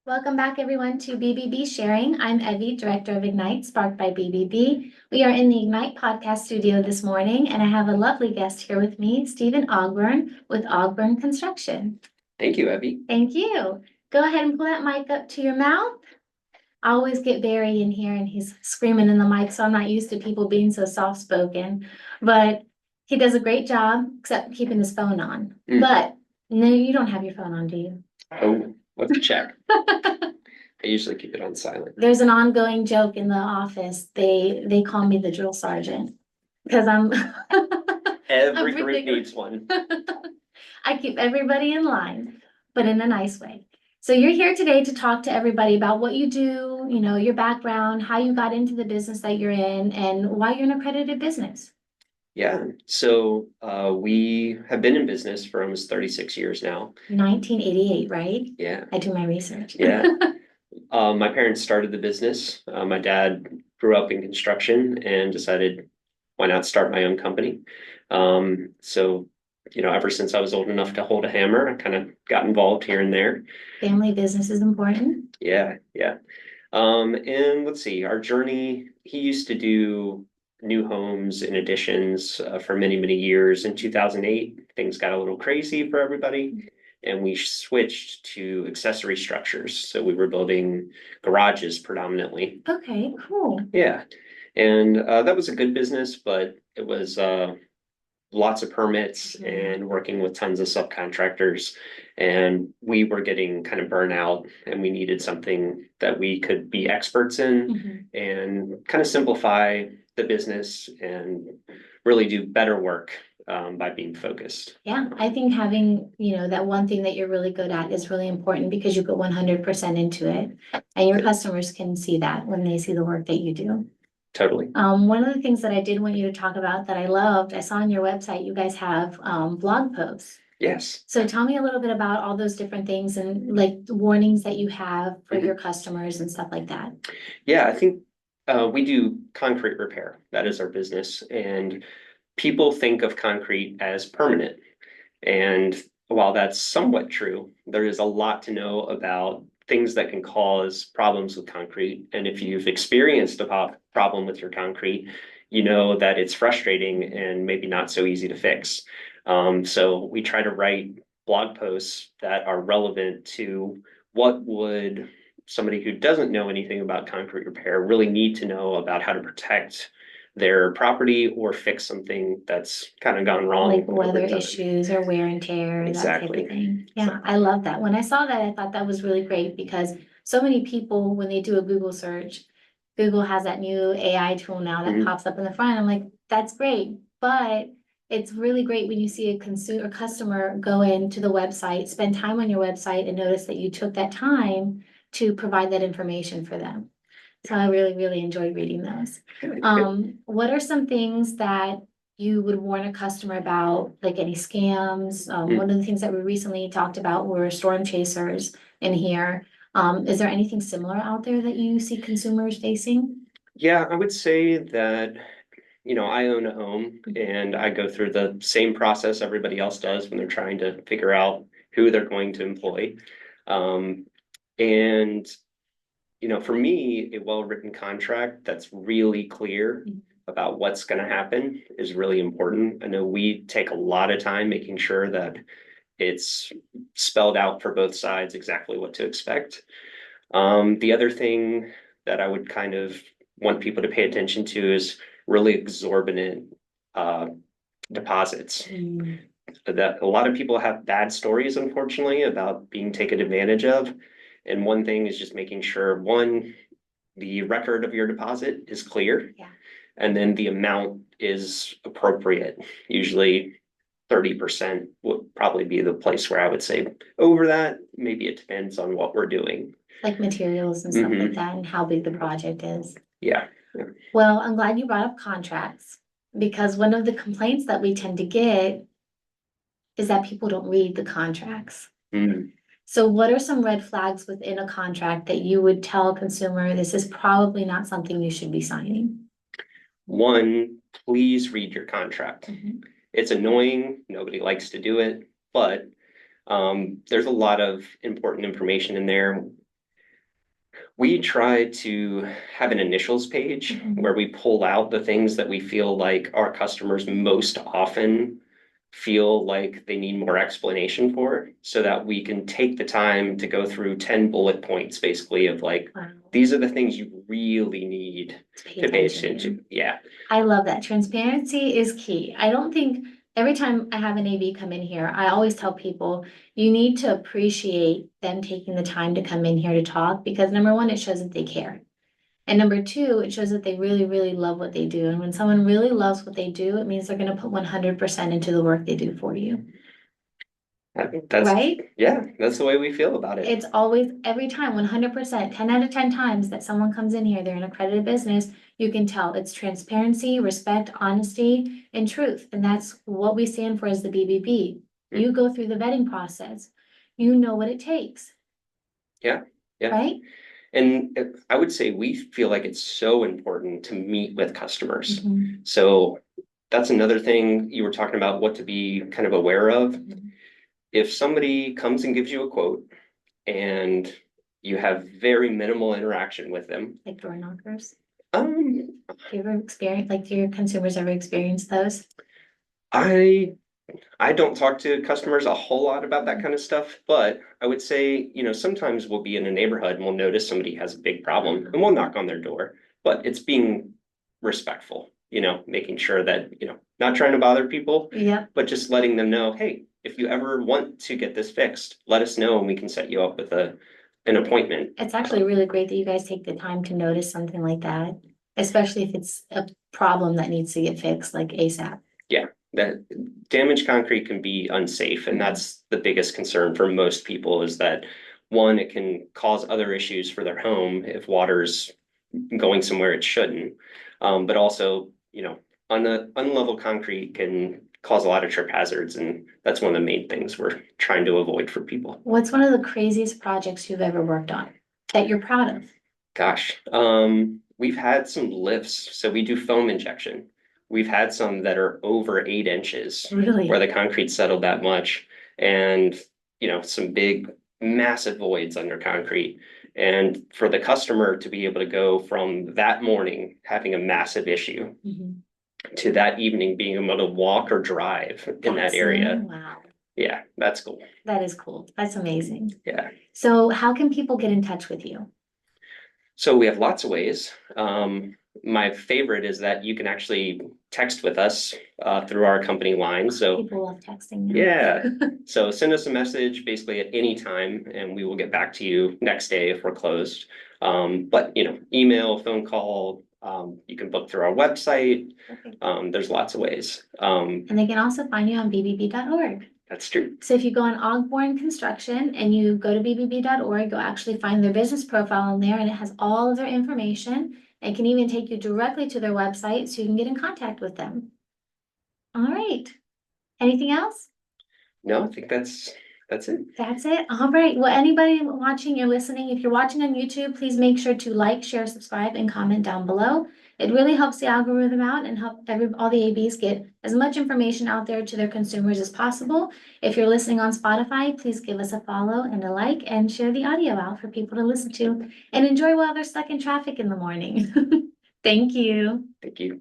Welcome back, everyone, to BBB Sharing. I'm Evie, Director of Ignite, sparked by BBB. We are in the Ignite podcast studio this morning, and I have a lovely guest here with me, Stephen Ogburn with Ogburn Construction. Thank you, Evie. Thank you. Go ahead and pull that mic up to your mouth. I always get Barry in here and he's screaming in the mic, so I'm not used to people being so soft-spoken. But he does a great job, except keeping his phone on. But no, you don't have your phone on, do you? Oh, let's check. I usually keep it on silent. There's an ongoing joke in the office. They call me the drill sergeant because I'm Every group needs one. I keep everybody in line, but in a nice way. So you're here today to talk to everybody about what you do, your background, how you got into the business that you're in, and why you're an accredited business. Yeah, so we have been in business for almost 36 years now. 1988, right? Yeah. I do my research. Yeah. My parents started the business. My dad grew up in construction and decided, why not start my own company? So, ever since I was old enough to hold a hammer, I kind of got involved here and there. Family business is important. Yeah, yeah. And let's see, our journey, he used to do new homes and additions for many, many years. In 2008, things got a little crazy for everybody. And we switched to accessory structures. So we were building garages predominantly. Okay, cool. Yeah. And that was a good business, but it was lots of permits and working with tons of subcontractors. And we were getting kind of burnout and we needed something that we could be experts in and kind of simplify the business and really do better work by being focused. Yeah, I think having, that one thing that you're really good at is really important because you put 100% into it. And your customers can see that when they see the work that you do. Totally. One of the things that I did want you to talk about that I loved, I saw on your website, you guys have blog posts. Yes. So tell me a little bit about all those different things and like the warnings that you have for your customers and stuff like that. Yeah, I think we do concrete repair. That is our business. And people think of concrete as permanent. And while that's somewhat true, there is a lot to know about things that can cause problems with concrete. And if you've experienced a problem with your concrete, you know that it's frustrating and maybe not so easy to fix. So we try to write blog posts that are relevant to what would somebody who doesn't know anything about concrete repair really need to know about how to protect their property or fix something that's kind of gone wrong. Like weather issues or wear and tear, that type of thing. Yeah, I love that. When I saw that, I thought that was really great because so many people, when they do a Google search, Google has that new AI tool now that pops up in the front. I'm like, that's great. But it's really great when you see a customer go into the website, spend time on your website and notice that you took that time to provide that information for them. So I really, really enjoyed reading those. What are some things that you would warn a customer about, like any scams? One of the things that we recently talked about were storm chasers in here. Is there anything similar out there that you see consumers facing? Yeah, I would say that, I own a home and I go through the same process everybody else does when they're trying to figure out who they're going to employ. And for me, a well-written contract that's really clear about what's going to happen is really important. I know we take a lot of time making sure that it's spelled out for both sides exactly what to expect. The other thing that I would kind of want people to pay attention to is really exorbitant deposits. That a lot of people have bad stories, unfortunately, about being taken advantage of. And one thing is just making sure, one, the record of your deposit is clear. Yeah. And then the amount is appropriate. Usually 30% would probably be the place where I would say over that, maybe it depends on what we're doing. Like materials and stuff like that and how big the project is. Yeah. Well, I'm glad you brought up contracts because one of the complaints that we tend to get is that people don't read the contracts. So what are some red flags within a contract that you would tell a consumer, this is probably not something you should be signing? One, please read your contract. It's annoying. Nobody likes to do it, but there's a lot of important information in there. We try to have an initials page Mhm. where we pull out the things that we feel like our customers most often feel like they need more explanation for, so that we can take the time to go through 10 bullet points basically of like, Wow. these are the things you really need to pay attention to. Yeah. I love that. Transparency is key. I don't think every time I have an AV come in here, I always tell people you need to appreciate them taking the time to come in here to talk because number one, it shows that they care. And number two, it shows that they really, really love what they do. And when someone really loves what they do, it means they're going to put 100% into the work they do for you. I think that's, right? Yeah, that's the way we feel about it. It's always, every time, 100%, 10 out of 10 times that someone comes in here, they're an accredited business, you can tell it's transparency, respect, honesty, and truth. And that's what we stand for as the BBB. You go through the vetting process. You know what it takes. Yeah, yeah. Right? And I would say we feel like it's so important to meet with customers. Mhm. So that's another thing you were talking about, what to be kind of aware of. Mhm. If somebody comes and gives you a quote and you have very minimal interaction with them, Like door knockers. um, Do you ever experience, like, do your consumers ever experience those? I I don't talk to customers a whole lot about that kind of stuff, but I would say, sometimes we'll be in a neighborhood and we'll notice somebody has a big problem and we'll knock on their door, but it's being respectful, making sure that, not trying to bother people, Yep. but just letting them know, hey, if you ever want to get this fixed, let us know and we can set you up with an appointment. It's actually really great that you guys take the time to notice something like that, especially if it's a problem that needs to get fixed like ASAP. Yeah, that damaged concrete can be unsafe, and that's the biggest concern for most people is that one, it can cause other issues for their home if water's going somewhere it shouldn't. But also, unlevel concrete can cause a lot of trip hazards, and that's one of the main things we're trying to avoid for people. What's one of the craziest projects you've ever worked on that you're proud of? Gosh, we've had some lifts, so we do foam injection. We've had some that are over 8 inches Really? where the concrete settled that much, and some big, massive voids under concrete. And for the customer to be able to go from that morning having a massive issue Mhm. to that evening being able to walk or drive in that area, Wow, yeah, that's cool. that is cool. That's amazing. Yeah. So how can people get in touch with you? So we have lots of ways. My favorite is that you can actually text with us through our company line. So People love texting now. yeah, so send us a message basically at any time, and we will get back to you next day if we're closed. But email, phone call, you can book through our website. Perfect. There's lots of ways. And they can also find you on bbb.org. That's true. So if you go on Ogburn Construction and you go to bbb.org, you'll actually find their business profile in there and it has all of their information. It can even take you directly to their website so you can get in contact with them. All right. Anything else? No, I think that's it. That's it. All right. Well, anybody watching or listening, if you're watching on YouTube, please make sure to like, share, subscribe, and comment down below. It really helps the algorithm out and help all the ABs get as much information out there to their consumers as possible. If you're listening on Spotify, please give us a follow and a like and share the audio out for people to listen to and enjoy while they're stuck in traffic in the morning. Thank you. Thank you.